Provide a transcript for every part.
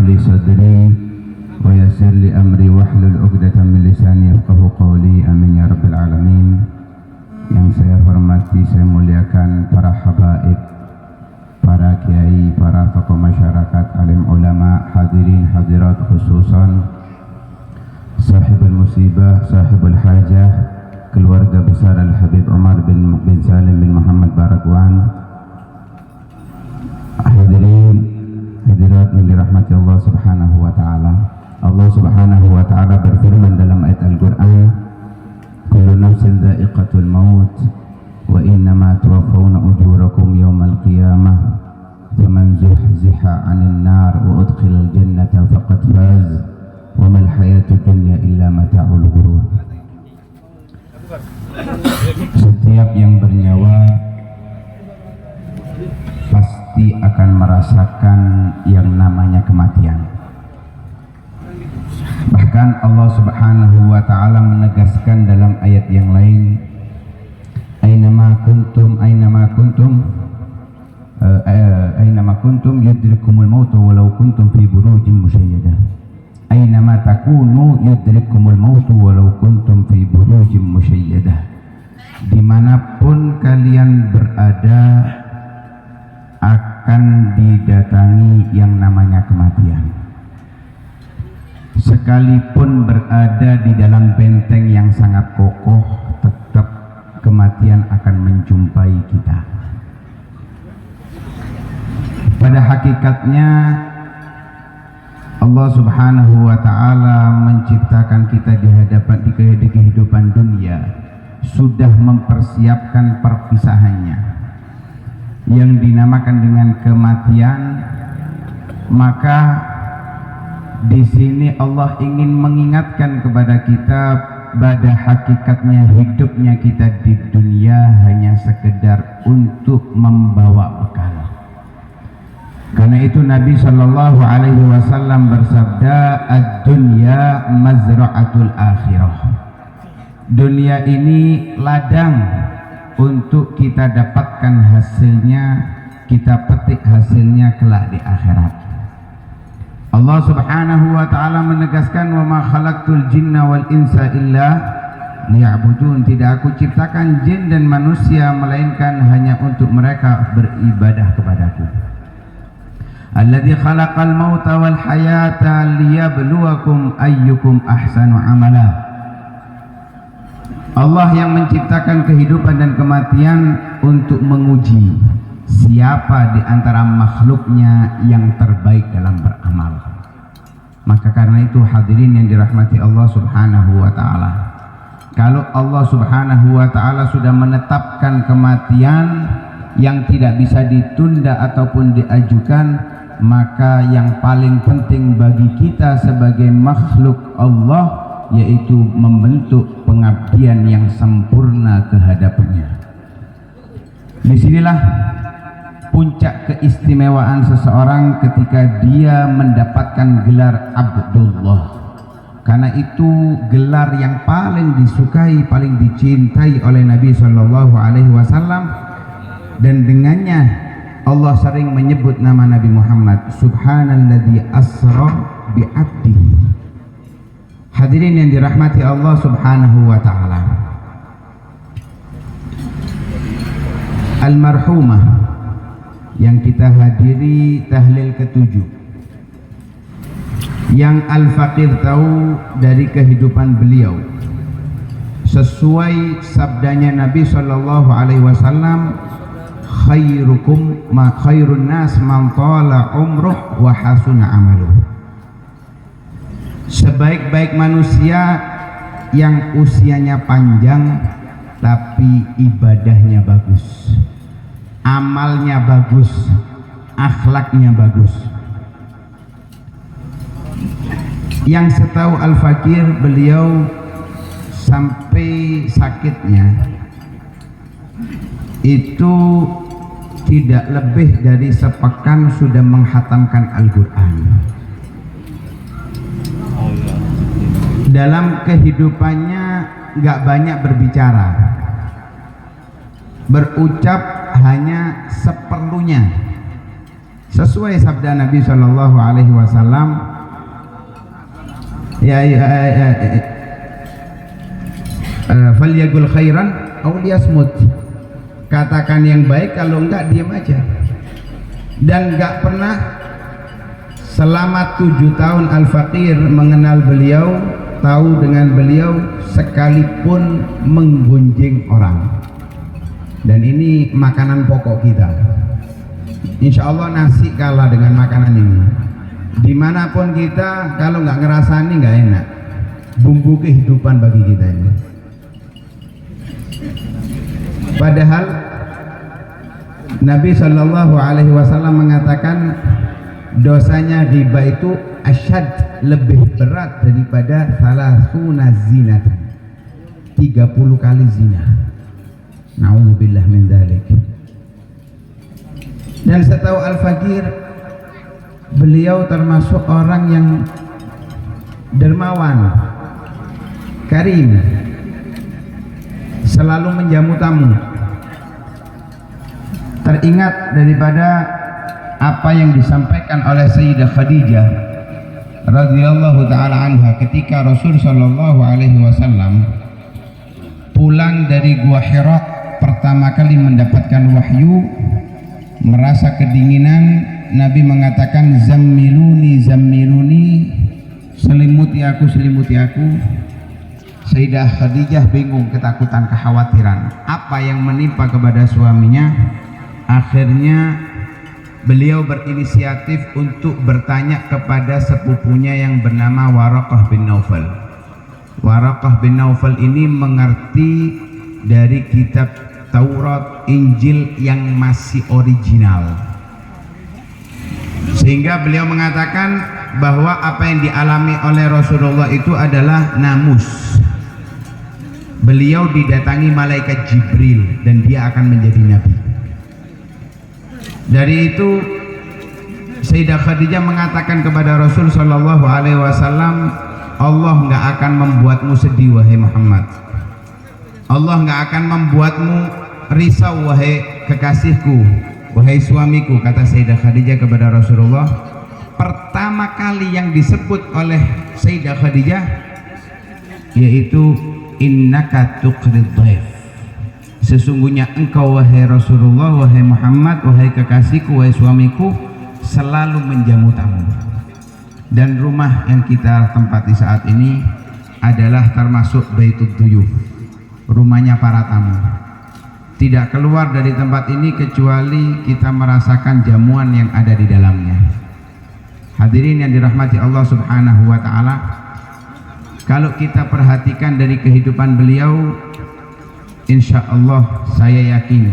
li sadri wa yassir li amri wahlul 'uqdatam min lisani yafqahu qawli. Amin ya rabbal alamin. Yang saya hormati, saya muliakan para habaib, para kiai, para tokoh masyarakat, alim ulama, hadirin hadirat, khususan sahibul musibah, sahibul hajah, keluarga besar Al-Habib Umar bin Salim bin Muhammad Barakwan, hadirin hadirat yang dirahmati Allah subhanahu wa ta'ala. Allah subhanahu wa ta'ala berfirman dalam ayat Al-Quran, kullu nafsin dha'iqatul maut wa innama tuwaffawna ujurakum yawmal qiyamah faman zuhziha 'anil nar wa udkhilal jannata faqad faz wa mal hayatud dunya illa mata'ul ghurur. Setiap yang bernyawa pasti akan merasakan yang namanya kematian. Bahkan Allah subhanahu wa ta'ala menegaskan dalam ayat yang lain, Aynama kuntum yudrikumul mautu walau kuntum fi burujin musyayyadah. Aynama takunu yudrikumul mautu walau kuntum fi burujin musyayyadah. Dimanapun kalian berada akan didatangi yang namanya kematian. Sekalipun berada di dalam benteng yang sangat kokoh, tetap kematian akan menjumpai kita. Pada hakikatnya Allah subhanahu wa ta'ala menciptakan kita di hadapan di kehidupan dunia, sudah mempersiapkan perpisahannya yang dinamakan dengan kematian. Maka di sini Allah ingin mengingatkan kepada kita pada hakikatnya hidupnya kita di dunia hanya sekedar untuk membawa bekal. Karena itu Nabi Shallallahu Alaihi Wasallam bersabda, ad-dunya mazra'atul akhirah. Dunia ini ladang untuk kita dapatkan hasilnya, kita petik hasilnya kelak di akhirat. Allah subhanahu wa ta'ala menegaskan, wa ma khalaqtul jinna wal insa illa liya'budun. Tidak aku ciptakan jin dan manusia melainkan hanya untuk mereka beribadah kepadaku. Alladzi khalaqal mauta wal hayata liyabluwakum ayyukum ahsanu amala. Allah yang menciptakan kehidupan dan kematian untuk menguji siapa di antara makhluknya yang terbaik dalam beramal. Maka karena itu hadirin yang dirahmati Allah subhanahu wa ta'ala, kalau Allah subhanahu wa ta'ala sudah menetapkan kematian yang tidak bisa ditunda ataupun diajukan, maka yang paling penting bagi kita sebagai makhluk Allah yaitu membentuk pengabdian yang sempurna kehadapannya. Disinilah puncak keistimewaan seseorang ketika dia mendapatkan gelar Abdullah. Karena itu gelar yang paling disukai, paling dicintai oleh Nabi Shallallahu Alaihi Wasallam, dan dengannya Allah sering menyebut nama Nabi Muhammad, Subhanalladzi asra bi abdihi. Hadirin yang dirahmati Allah subhanahu wa ta'ala, almarhumah yang kita hadiri tahlil ke-7, yang Al-Faqir tahu dari kehidupan beliau sesuai sabdanya Nabi Shallallahu Alaihi Wasallam, khairun nas man tala umruh wa hasuna amaluh. Sebaik-baik manusia yang usianya panjang tapi ibadahnya bagus, amalnya bagus, akhlaknya bagus. Yang setahu Al-Faqir, beliau sampai sakitnya itu tidak lebih dari sepekan sudah menghatamkan Al-Quran. Dalam kehidupannya nggak banyak berbicara, berucap hanya seperlunya. sesuai sabda Nabi Shallallahu Alaihi Wasallam, falyaqul khairan aw liyasmut, katakan yang baik, kalau enggak diam aja. Dan enggak pernah selama 7 tahun Al-Faqir mengenal beliau, tahu dengan beliau, sekalipun menggunjing orang. Dan ini makanan pokok kita. Insya Allah nasi kalah dengan makanan ini. Dimanapun kita, kalau nggak ngerasani nggak enak. Bumbu kehidupan bagi kita ini. Padahal Nabi Shallallahu Alaihi Wasallam mengatakan dosanya ghibah itu asyad, lebih berat daripada salasuna zinatan, 30 kali zina. Na'udzubillah min dzalik. Dan setahu Al-Faqir, beliau termasuk orang yang dermawan, karim, selalu menjamu tamu. Teringat daripada apa yang disampaikan oleh Sayyidah Khadijah radhiyallahu taala anha ketika Rasul sallallahu alaihi wasallam pulang dari Gua Hira, pertama kali mendapatkan wahyu, merasa kedinginan, Nabi mengatakan zammiluni zammiluni, selimuti aku selimuti aku. Sayyidah Khadijah bingung, ketakutan, kekhawatiran apa yang menimpa kepada suaminya. Akhirnya beliau berinisiatif untuk bertanya kepada sepupunya yang bernama Waraqah bin Naufal. Waraqah bin Naufal ini mengerti dari kitab Taurat, Injil yang masih original, sehingga beliau mengatakan bahwa apa yang dialami oleh Rasulullah itu adalah namus. Beliau didatangi malaikat Jibril dan dia akan menjadi nabi. Dari itu Sayyidah Khadijah mengatakan kepada Rasul Shallallahu Alaihi Wasallam, Allah nggak akan membuatmu sedih wahai Muhammad. Allah nggak akan membuatmu risau wahai kekasihku, wahai suamiku, kata Sayyidah Khadijah kepada Rasulullah. Pertama kali yang disebut oleh Sayyidah Khadijah yaitu innaka tuqrid dhaif, sesungguhnya engkau wahai Rasulullah, wahai Muhammad, wahai kekasihku, wahai suamiku, selalu menjamu tamu. Dan rumah yang kita tempati saat ini adalah termasuk baitud duyuf, rumahnya para tamu. Tidak keluar dari tempat ini kecuali kita merasakan jamuan yang ada di dalamnya. Hadirin yang dirahmati Allah Subhanahu wa taala, kalau kita perhatikan dari kehidupan beliau, insya Allah saya yakin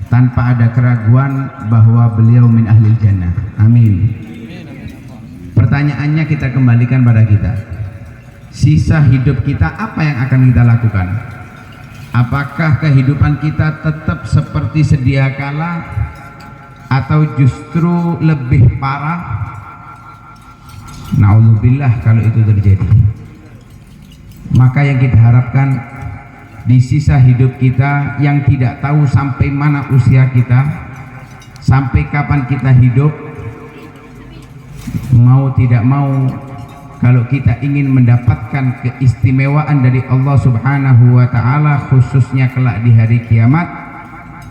tanpa ada keraguan bahwa beliau min ahlil jannah. Amin. Pertanyaannya kita kembalikan pada kita. Sisa hidup kita apa yang akan kita lakukan? Apakah kehidupan kita tetap seperti sedia kala atau justru lebih parah? Na'udzubillah kalau itu terjadi. Maka yang kita harapkan di sisa hidup kita yang tidak tahu sampai mana usia kita, sampai kapan kita hidup, mau tidak mau, kalau kita ingin mendapatkan keistimewaan dari Allah Subhanahu wa taala, khususnya kelak di hari kiamat,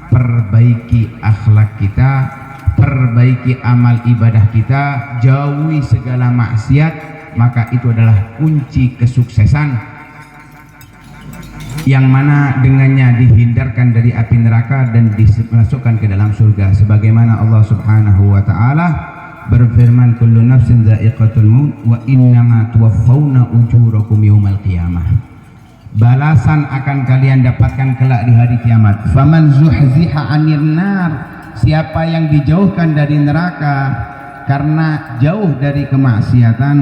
perbaiki akhlak kita, perbaiki amal ibadah kita, jauhi segala maksiat, maka itu adalah kunci kesuksesan yang mana dengannya dihindarkan dari api neraka dan dimasukkan ke dalam surga, sebagaimana Allah Subhanahu wa taala berfirman, kullu nafsin dha'iqatul maut wa innama tuwaffawna ujurakum yaumal qiyamah. Balasan akan kalian dapatkan kelak di hari kiamat. Faman zuhziha 'anil nar, siapa yang dijauhkan dari neraka karena jauh dari kemaksiatan,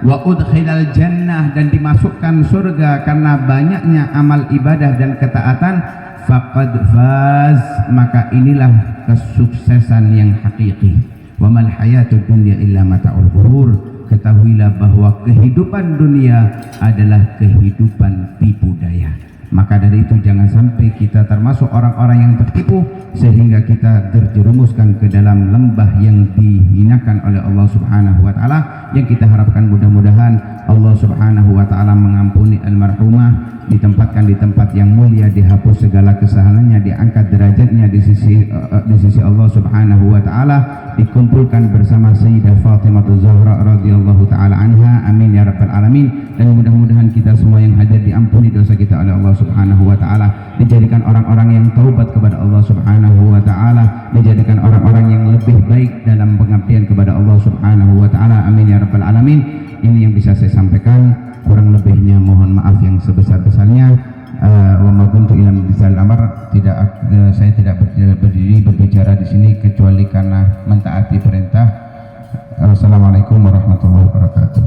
wa udkhilal jannah, dan dimasukkan surga karena banyaknya amal ibadah dan ketaatan, faqad faz, maka inilah kesuksesan yang hakiki. Wa mal hayatud dunya illa mata'ul ghurur, ketahuilah bahwa kehidupan dunia adalah kehidupan tipu daya. Maka dari itu jangan sampai kita termasuk orang-orang yang tertipu sehingga kita terjerumuskan ke dalam lembah yang dihinakan oleh Allah Subhanahu wa taala. Yang kita harapkan mudah-mudahan Allah Subhanahu wa taala mengampuni almarhumah, ditempatkan di tempat yang mulia, dihapus segala kesalahannya, diangkat derajatnya di sisi Allah Subhanahu wa taala, dikumpulkan bersama Sayyidah Fatimah Zahra radhiyallahu taala anha. Amin ya rabbal alamin. Dan mudah-mudahan kita semua yang hadir diampuni dosa kita oleh Allah Subhanahu wa taala, dijadikan orang-orang yang taubat kepada Allah Subhanahu wa taala, dijadikan orang-orang yang lebih baik dalam pengabdian kepada Allah Subhanahu wa taala. Amin ya rabbal alamin. Ini yang bisa saya sampaikan, kurang lebihnya mohon maaf yang sebesar-besarnya. Wa ma kuntu illa bisal amr, saya tidak berdiri berbicara di sini kecuali karena mentaati perintah. Assalamualaikum warahmatullahi wabarakatuh.